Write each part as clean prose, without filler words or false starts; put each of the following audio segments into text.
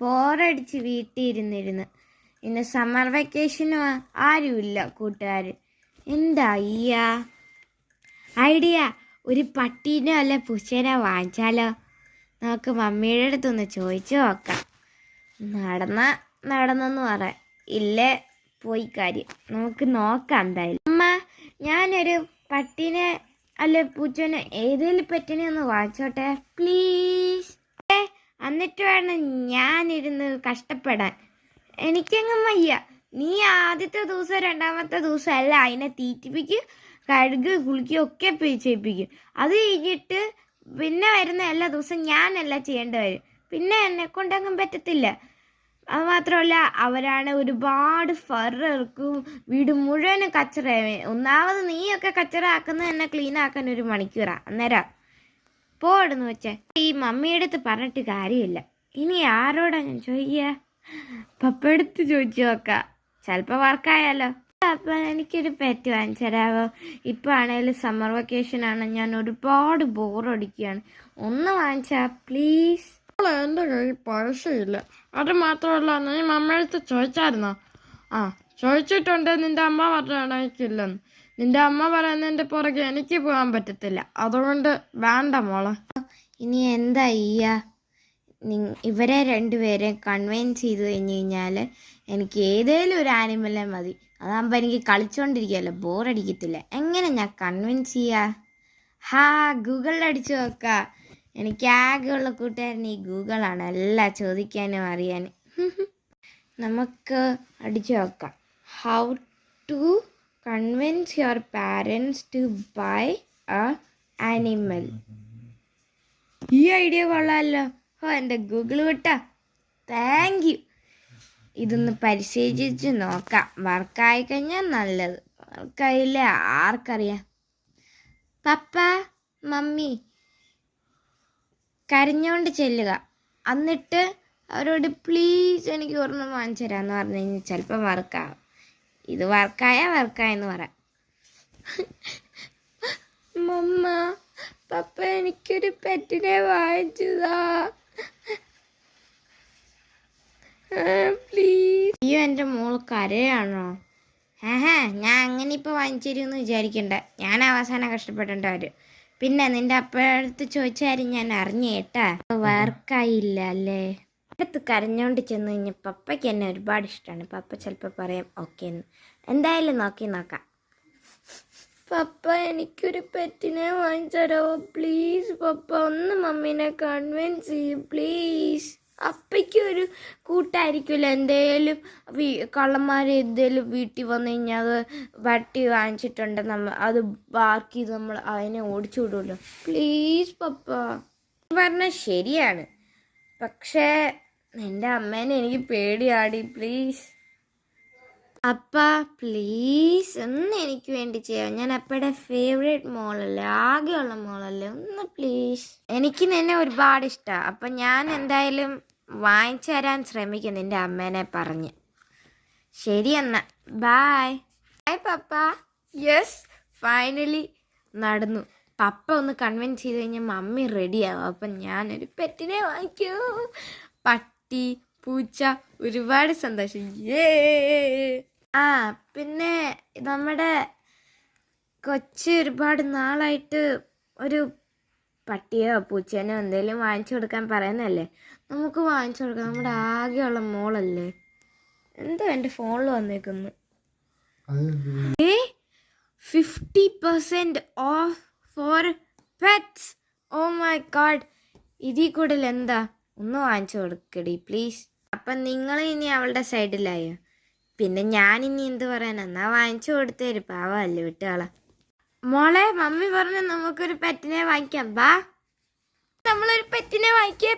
ബോറടിച്ച് വീട്ടിൽ ഇരുന്നിരുന്ന്. ഇന്ന് സമ്മർ വെക്കേഷനും ആരുമില്ല കൂട്ടുകാർ. എന്താ ഐഡിയ? ഒരു പട്ടീനെ അല്ല പൂച്ചേനെ വാങ്ങിച്ചാലോ? നമുക്ക് മമ്മിയുടെ അടുത്തൊന്ന് ചോദിച്ചു നോക്കാം. നടന്നെന്ന് പറയാം, ഇല്ലേ പോയി കാര്യം. നമുക്ക് നോക്കാം എന്തായാലും. അമ്മ, ഞാനൊരു പട്ടീനെ അല്ല പൂച്ചേനെ ഏതെങ്കിലും പെറ്റിനെ ഒന്ന് വാങ്ങിച്ചോട്ടെ പ്ലീസ്. എന്നിട്ട് വേണം ഞാനിരുന്ന് കഷ്ടപ്പെടാൻ. എനിക്കങ്ങ് വയ്യ. നീ ആദ്യത്തെ ദിവസം രണ്ടാമത്തെ ദിവസം അല്ല അതിനെ തീറ്റിപ്പിക്കും, കഴുകി കുളിക്കുകയൊക്കെ ചെയ്യിപ്പിക്കും. അത് കഴിഞ്ഞിട്ട് പിന്നെ വരുന്ന എല്ലാ ദിവസവും ഞാനല്ല ചെയ്യേണ്ടി വരും. പിന്നെ എന്നെ കൊണ്ടങ്ങും പറ്റത്തില്ല. അത് മാത്രമല്ല, അവരാണ് ഒരുപാട് ഫർ ഇറക്കും, വീട് മുഴുവനും കച്ചറ. ഒന്നാമത് നീയൊക്കെ കച്ചറ ആക്കുന്നത് എന്നെ ക്ലീൻ ആക്കാൻ 1 മണിക്കൂറാണ്. അന്നേരം പോടുന്ന് വെച്ചേ. ഈ മമ്മിയുടെ അടുത്ത് പറഞ്ഞിട്ട് കാര്യമില്ല. ഇനി ആരോടാ ഞാൻ ചോദിക്കുക? പപ്പടുത്ത് ചോദിച്ചു നോക്കാം, ചിലപ്പോൾ വർക്കായാലോ. അപ്പം എനിക്കൊരു പെറ്റ് വാങ്ങിച്ചു തരാമോ? ഇപ്പം ആണെങ്കിലും സമ്മർ വെക്കേഷനാണ്, ഞാൻ ഒരുപാട് ബോറടിക്കുകയാണ്. ഒന്ന് വാങ്ങിച്ചാ പ്ലീസ്. എൻ്റെ കയ്യിൽ പൈസയില്ല. അത് മാത്രമല്ല, നീ മമ്മയടുത്ത് ചോദിച്ചായിരുന്നോ? ചോദിച്ചിട്ടുണ്ട്. നിന്റെ അമ്മ പറഞ്ഞാണ് എനിക്കില്ലെന്ന്. നിന്റെ അമ്മ പറയുന്നതിൻ്റെ പുറകെ എനിക്ക് പോകാൻ പറ്റത്തില്ല. അതുകൊണ്ട് വേണ്ട മോളെ. ഇനി എന്താ ഇവരെ രണ്ടുപേരെയും കൺവിൻസ് ചെയ്ത് കഴിഞ്ഞ് കഴിഞ്ഞാൽ എനിക്ക് ഏതെങ്കിലും ഒരു ആനിമലെ മതി. അതാകുമ്പോൾ എനിക്ക് കളിച്ചുകൊണ്ടിരിക്കുകയല്ലോ, ബോറടിക്കത്തില്ല. എങ്ങനെ ഞാൻ കൺവിൻസ് ചെയ്യാ? ഗൂഗിളിൽ അടിച്ചു നോക്കാം. എനിക്ക് ആകെയുള്ള കൂട്ടുകാരൻ ഈ ഗൂഗിളാണ്, എല്ലാം ചോദിക്കാനും അറിയാനും. നമുക്ക് അടിച്ചു നോക്കാം. How to convince your parents to buy a animal. ഈ ഐഡിയ കൊള്ളാമല്ലോ. എൻ്റെ ഗൂഗിൾ വിട്ടാ, താങ്ക് യു. ഇതൊന്ന് പരിശീലിച്ച് നോക്കാം. വർക്കായി കഴിഞ്ഞാൽ നല്ലത്, വർക്കായില്ല ആർക്കറിയാം. പപ്പ, മമ്മി കരഞ്ഞോണ്ട് ചെല്ലുക. എന്നിട്ട് അവരോട് പ്ലീസ് എനിക്ക് ഒരെണ്ണം വാങ്ങിച്ചു തരാമെന്ന് പറഞ്ഞു കഴിഞ്ഞാൽ ചിലപ്പോൾ വർക്കാവും. ഇത് വർക്കായെന്ന് പറയാം. മമ്മ, പപ്പ എനിക്കൊരു പെറ്റിനെ വാങ്ങിച്ചതാ പ്ലീസ്. അയ്യോ, എൻ്റെ മോൾ കരയാണോ? ഞാൻ അങ്ങനെ ഇപ്പോൾ വാങ്ങിച്ചു തരുമെന്ന് വിചാരിക്കണ്ട. ഞാൻ അവസാനം കഷ്ടപ്പെടേണ്ട വരും. പിന്നെ നിന്റെ അപ്പഴടുത്ത് ചോദിച്ചാലും ഞാൻ അറിഞ്ഞു കേട്ടാ. വർക്കായില്ല അല്ലേ? അടുത്ത് കരഞ്ഞോണ്ട് ചെന്ന് കഴിഞ്ഞാൽ പപ്പയ്ക്ക് എന്നെ ഒരുപാട് ഇഷ്ടമാണ്. പപ്പ ചിലപ്പോൾ പറയാം ഓക്കെ എന്ന്. എന്തായാലും നോക്കാം. പപ്പ, എനിക്കൊരു പെറ്റിനെ വാങ്ങിച്ചോ പ്ലീസ്. പപ്പ, ഒന്ന് മമ്മീനെ കൺവിൻസ് ചെയ്യും പ്ലീസ്. അപ്പയ്ക്ക് ഒരു കൂട്ടായിരിക്കുമല്ലോ. എന്തേലും കള്ളന്മാർ എന്തേലും വീട്ടിൽ വന്നു കഴിഞ്ഞാൽ അത് വട്ടി വാങ്ങിച്ചിട്ടുണ്ട്, അത് ബാക്കി നമ്മൾ അതിനെ ഓടിച്ചു വിടുമല്ലോ. പ്ലീസ് പപ്പ. പറഞ്ഞാൽ ശരിയാണ്, പക്ഷേ എൻ്റെ അമ്മേനെ എനിക്ക് പേടിയാടി. പ്ലീസ് അപ്പ, പ്ലീസ് ഒന്ന് എനിക്ക് വേണ്ടി ചെയ്യാം. ഞാൻ അപ്പയുടെ ഫേവറേറ്റ് മോളല്ലേ, ആകെയുള്ള മോളല്ലേ, ഒന്ന് പ്ലീസ്. എനിക്ക് നിന്നെ ഒരുപാട് ഇഷ്ടമാണ്. അപ്പം ഞാൻ എന്തായാലും വാങ്ങിച്ചു തരാൻ ശ്രമിക്കും നിൻ്റെ അമ്മേനെ പറഞ്ഞ്. ശരി എന്നാ, ബായ്. പപ്പ. യെസ്, ഫൈനലി നടന്നു. പപ്പ ഒന്ന് കൺവിൻസ് ചെയ്ത് കഴിഞ്ഞാൽ മമ്മി റെഡിയാവും. അപ്പം ഞാനൊരു പെറ്റിനെ വാങ്ങിക്കൂ. പട്ടി, പൂച്ച, ഒരുപാട് സന്തോഷം. പിന്നെ നമ്മുടെ കൊച്ച് ഒരുപാട് നാളായിട്ട് ഒരു പട്ടിയോ പൂച്ചേനോ എന്തെങ്കിലും വാങ്ങിച്ചു കൊടുക്കാൻ പറയുന്നല്ലേ. നമുക്ക് വാങ്ങിച്ചു കൊടുക്കാം. നമ്മുടെ ആകെയുള്ള മോളല്ലേ. എന്തോ എൻ്റെ ഫോണിൽ വന്നേക്കുന്നു. 50% off for pets. Oh my God. ഇതിൽ കൂടുതൽ എന്താ? ഒന്ന് വാങ്ങിച്ചു കൊടുക്കടി പ്ലീസ്. അപ്പം നിങ്ങൾ ഇനി അവളുടെ സൈഡിലായോ? പിന്നെ ഞാനിനി എന്ത് പറയാൻ? എന്നാ വാങ്ങിച്ചു കൊടുത്തേര്, പാവല്ലേ, വിട്ടുകളാ. മോളെ, മമ്മി പറഞ്ഞു നമുക്കൊരു പെറ്റിനെ വാങ്ങിക്കാം. ബാ, നമ്മളൊരു പെറ്റിനെ വാങ്ങിക്കേ.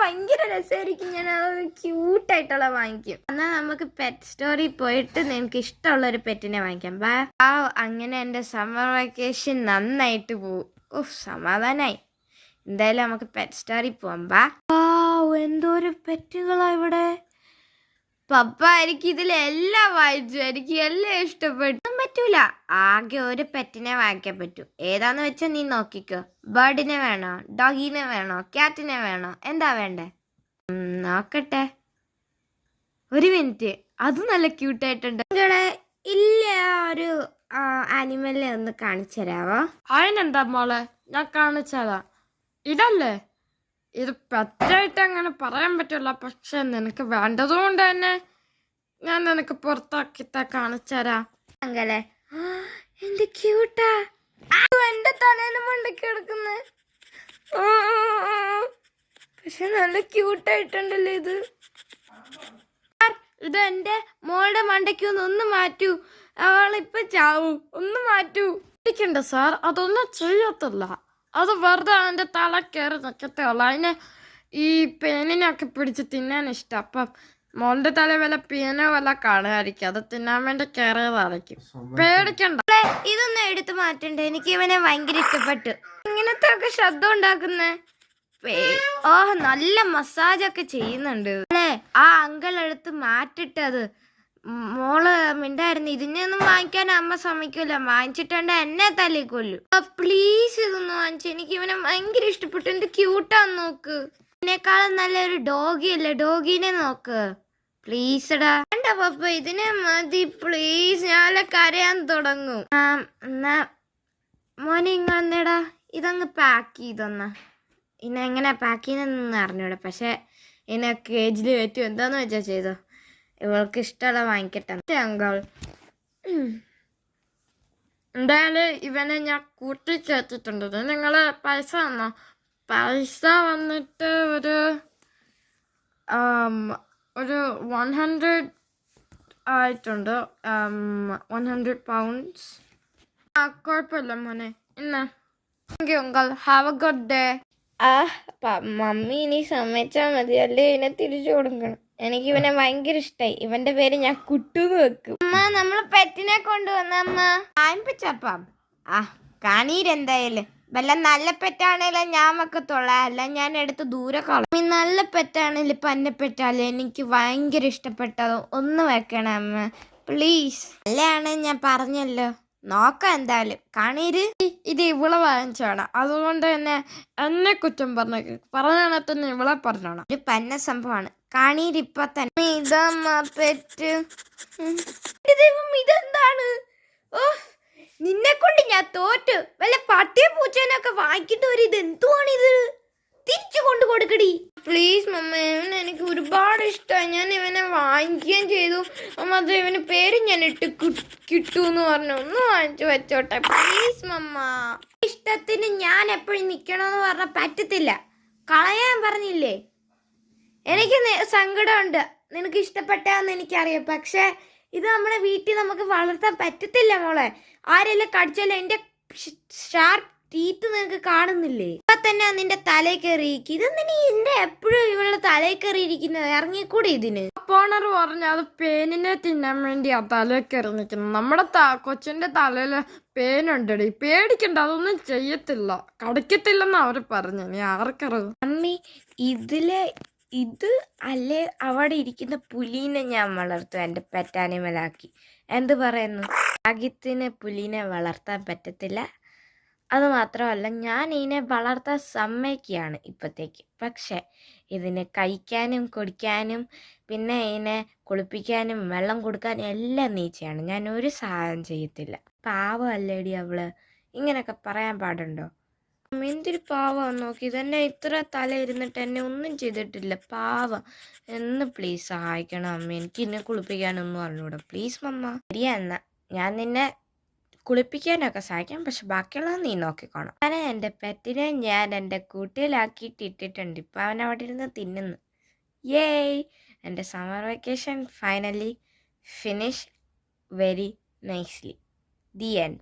ഭയങ്കര രസമായിരിക്കും. ഞാൻ ക്യൂട്ടായിട്ടുള്ള വാങ്ങിക്കും. എന്നാൽ നമുക്ക് പെറ്റ് സ്റ്റോറിൽ പോയിട്ട് നിനക്ക് ഇഷ്ടമുള്ളൊരു പെറ്റിനെ വാങ്ങിക്കാം. ബാ. അങ്ങനെ എൻ്റെ സമ്മർ വെക്കേഷൻ നന്നായിട്ട് പോവും. സമാധാനായി. എന്തായാലും നമുക്ക് പെറ്റ് സ്റ്റോറിൽ പോവാം. ബാ. എന്തോരം പെറ്റുകളാ ഇവിടെ. പപ്പ, എനിക്ക് ഇതിലെല്ലാം വാങ്ങിച്ചു. എനിക്ക് എല്ലാം ഇഷ്ടപ്പെട്ടു. പറ്റൂല, ആകെ ഒരു പെറ്റിനെ വാങ്ങിക്കാൻ പറ്റൂ. ഏതാന്ന് വെച്ചാൽ നീ നോക്കിക്കോ. ബേർഡിനെ വേണോ, ഡോഗിനെ വേണോ, ക്യാറ്റിനെ വേണോ, എന്താ വേണ്ടേ? നോക്കട്ടെ, ഒരു മിനിറ്റ്. അത് നല്ല ക്യൂട്ടായിട്ടുണ്ട്. നിങ്ങളെ ഇല്ല ഒരു ആനിമലിനെ ഒന്ന് കാണിച്ചു തരാവോ? അതിനെന്താ മോളെ, ഞാൻ കാണിച്ചതാ. ഇതല്ലേ ഇത് പെറ്റായിട്ട് അങ്ങനെ പറയാൻ പറ്റില്ല, പക്ഷെ നിനക്ക് വേണ്ടതുകൊണ്ട് തന്നെ ഞാൻ നിനക്ക് പുറത്താക്കിത്ത കാണിച്ചുതരാം. അങ്കലെ എന്ത് ക്യൂട്ടാ, എന്റെ തലേന്ന് മണ്ടയ്ക്ക് കിടക്കുന്നേ. പക്ഷെ നല്ല ക്യൂട്ടായിട്ടുണ്ടല്ലോ ഇത്. ഇത് എന്റെ മോളുടെ മണ്ടയ്ക്ക് ഒന്ന് മാറ്റൂ, അവളിപ്പൊ ചാവും. ഒന്ന് മാറ്റൂ. ഇരിക്കണ്ട സാർ, അതൊന്നും ചെയ്യത്തില്ല. അത് വെറുതെ അവന്റെ തല കയറി നിൽക്കത്തേ ഉള്ളു. അതിന് ഈ പേനിനൊക്കെ പിടിച്ച് തിന്നാൻ ഇഷ്ടം. അപ്പം മോളുടെ തല വല്ല പേനോ വല്ല കാണുമായിരിക്കും, അത് തിന്നാൻ വേണ്ടി കയറിയതായിരിക്കും. പേടിക്കണ്ട. ഇതൊന്നും എടുത്തു മാറ്റണ്ട, എനിക്ക് ഇവനെ ഭയങ്കര ഇഷ്ടപ്പെട്ടു. ഇങ്ങനത്തെ ഒക്കെ ശബ്ദം ഉണ്ടാക്കുന്നേ. നല്ല മസാജൊക്കെ ചെയ്യുന്നുണ്ട് അല്ലേ. ആ അങ്കിൾ എടുത്ത് മാറ്റിട്ടത്. മോള് മിണ്ടായിരുന്നു. ഇതിനൊന്നും വാങ്ങിക്കാൻ അമ്മ സമ്മതിക്കൂല. വാങ്ങിച്ചിട്ടുണ്ട് എന്നെ തല്ലിക്കൊല്ലു. പ്ലീസ് ഇതൊന്ന് വാങ്ങിച്ചു, എനിക്ക് ഇവനെ ഭയങ്കര ഇഷ്ടപ്പെട്ടു. എന്ത് ക്യൂട്ടാന്ന് നോക്ക്. ഇതിനേക്കാളും നല്ലൊരു ഡോഗി അല്ലേ, ഡോഗിനെ നോക്ക് പ്ലീസ്ടാ. വേണ്ട പപ്പ, ഇതിനെ മതി പ്ലീസ്. ഞാൻ കരയാൻ തുടങ്ങും. എന്നാ മോനെ ഇങ്ങടാ, ഇതങ്ങ് പാക്ക് ചെയ്തൊന്ന. ഇന്നെ എങ്ങനെ പാക്ക് ചെയ്യുന്നതെന്ന് അറിഞ്ഞൂടെ, പക്ഷെ ഇന്നെ കേജിൽ കയറ്റും. എന്താന്ന് വെച്ചാ ചെയ്തോ, ഇവൾക്ക് ഇഷ്ടമുള്ള വാങ്ങിക്കട്ടെ. അങ്കൾ എന്തായാലും ഇവനെ ഞാൻ കൂട്ടിക്കയറ്റിട്ടുണ്ട്. നിങ്ങള് പൈസ തന്നോ? പൈസ വന്നിട്ട് ഒരു 100 ആയിട്ടുണ്ട്. 100 pounds. കുഴപ്പമില്ല മോനെ. ഇന്ന് uncle have A good day. Mummy ഇനി സമ്മതിച്ചാൽ മതി, അല്ലേ ഇവനെ തിരിച്ചു കൊടുക്കണം. എനിക്ക് ഇവനെ ഭയങ്കര ഇഷ്ടായി. ഇവന്റെ പേര് ഞാൻ കുട്ടൂന്ന് വെക്കും. അമ്മ, നമ്മള് പെറ്റിനെ കൊണ്ടുവന്ന അമ്മ വാങ്ങിപ്പിച്ചപ്പം കാണീരെന്തായാലും വല്ല നല്ല പെറ്റാണേലും ഞാൻ വെക്കത്തുള്ള, അല്ല ഞാൻ എടുത്ത് ദൂരെ കളയും. നല്ല പെറ്റാണേലും പന്നപ്പെറ്റാലും എനിക്ക് ഭയങ്കര ഇഷ്ടപ്പെട്ടത് ഒന്ന് വെക്കണം അമ്മ പ്ലീസ്. നല്ലതാണ് ഞാൻ പറഞ്ഞല്ലോ, നോക്കാം എന്തായാലും. കാണീര് ഇത് ഇവളെ വാങ്ങിച്ചാണ്, അതുകൊണ്ട് തന്നെ എന്നെ കുറ്റം പറഞ്ഞാണെ തന്നെ ഇവളെ പറഞ്ഞോണം. ഒരു പന്ന സംഭവമാണ്. കാണീര് ഇപ്പൊ തന്നെ. ഇതമ്മ പെറ്റ്. ദൈവം, ഇതെന്താണ്? നിന്നെ കൊണ്ട് ഞാൻ തോറ്റു. വല്ല പട്ടിയെ പൂച്ചേനൊക്കെ വാങ്ങിക്കേണ്ടി വരും. ഇത് എന്തുവാണിത്? തിരിച്ചു കൊണ്ട് കൊടുക്കടി പ്ലീസ് മമ്മ. ഇവനെ എനിക്ക് ഒരുപാട് ഇഷ്ടമായി. ഞാൻ ഇവനെ വാങ്ങിക്കുകയും ചെയ്തു. അമ്മ അത് ഇവന് പേര് ഞാൻ ഇട്ട് കിട്ടൂന്ന് പറഞ്ഞു. ഒന്ന് വാങ്ങിച്ചു വെച്ചോട്ടെ പ്ലീസ് മമ്മ. ഇഷ്ടത്തിന് ഞാൻ എപ്പോഴും നിക്കണമെന്ന് പറഞ്ഞാൽ പറ്റത്തില്ല. കളയാൻ പറഞ്ഞില്ലേ. എനിക്ക് സങ്കടമുണ്ട്. നിനക്ക് ഇഷ്ടപ്പെട്ടാന്ന് എനിക്കറിയാം, പക്ഷെ ഇത് നമ്മുടെ വീട്ടിൽ നമുക്ക് വളർത്താൻ പറ്റത്തില്ല മോളെ. ആരെല്ലാം കടിച്ചാലും എന്റെ ഷാർപ്പ് ടീത്ത് നിനക്ക് കാണുന്നില്ലേ? ഇപ്പൊ തന്നെ നിന്റെ തലയിൽ കയറിയിരിക്കും. ഇതെന്തിനാ ഇതിന്റെ എപ്പോഴും ഇവളുടെ തലയിൽ കയറിയിരിക്കുന്നത്? ഇറങ്ങിക്കൂടെ ഇതിന്? പോണർ പറഞ്ഞു അത് പേനിനെ തിന്നാൻ വേണ്ടി ആ തലയിൽ കയറി നിൽക്കുന്നത്. നമ്മുടെ കൊച്ചിന്റെ തലയിൽ പേനുണ്ടടി, പേടിക്കണ്ട, അതൊന്നും ചെയ്യത്തില്ല, കടിക്കത്തില്ലെന്ന് അവര് പറഞ്ഞു. നീ ആർക്കറിയാം അമ്മി, ഇത് അല്ലേ അവിടെ ഇരിക്കുന്ന പുലീനെ ഞാൻ വളർത്തും എൻ്റെ പെറ്റാനിമലാക്കി. എന്ത് പറയുന്നു? ഭാഗ്യത്തിന് പുലീനെ വളർത്താൻ പറ്റത്തില്ല. അത് മാത്രമല്ല, ഞാൻ ഇതിനെ വളർത്താൻ സമ്മതിക്കുകയാണ് ഇപ്പോഴത്തേക്ക്. പക്ഷെ ഇതിനെ കഴിക്കാനും കുടിക്കാനും പിന്നെ ഇതിനെ കുളിപ്പിക്കാനും വെള്ളം കൊടുക്കാനും എല്ലാം നീച്ചയാണ്. ഞാൻ ഒരു സഹായം ചെയ്യത്തില്ല. പാവമല്ലേടി അവള്, ഇങ്ങനെയൊക്കെ പറയാൻ പാടുണ്ടോ? എന്തൊരു പാവം നോക്കി. ഇതെന്നെ ഇത്ര തല ഇരുന്നിട്ട് എന്നെ ഒന്നും ചെയ്തിട്ടില്ല. പാവം. എന്ന് പ്ലീസ് സഹായിക്കണം അമ്മ. എനിക്ക് എന്നെ കുളിപ്പിക്കാനൊന്നും അറിഞ്ഞൂടാ പ്ലീസ് മമ്മ. ശരിയാ, എന്നാ ഞാൻ നിന്നെ കുളിപ്പിക്കാനൊക്കെ സഹായിക്കാം, പക്ഷെ ബാക്കിയുള്ളത് നീ നോക്കിക്കോണം. ഞാൻ എൻ്റെ പെറ്റിനെ ഞാൻ എൻ്റെ കൂട്ടിലാക്കിയിട്ട് ഇട്ടിട്ടുണ്ട്. ഇപ്പം അവൻ അവിടെ ഇരുന്ന് തിന്നുന്നു. യേയ്, എൻ്റെ summer vacation finally finish very nicely. The end.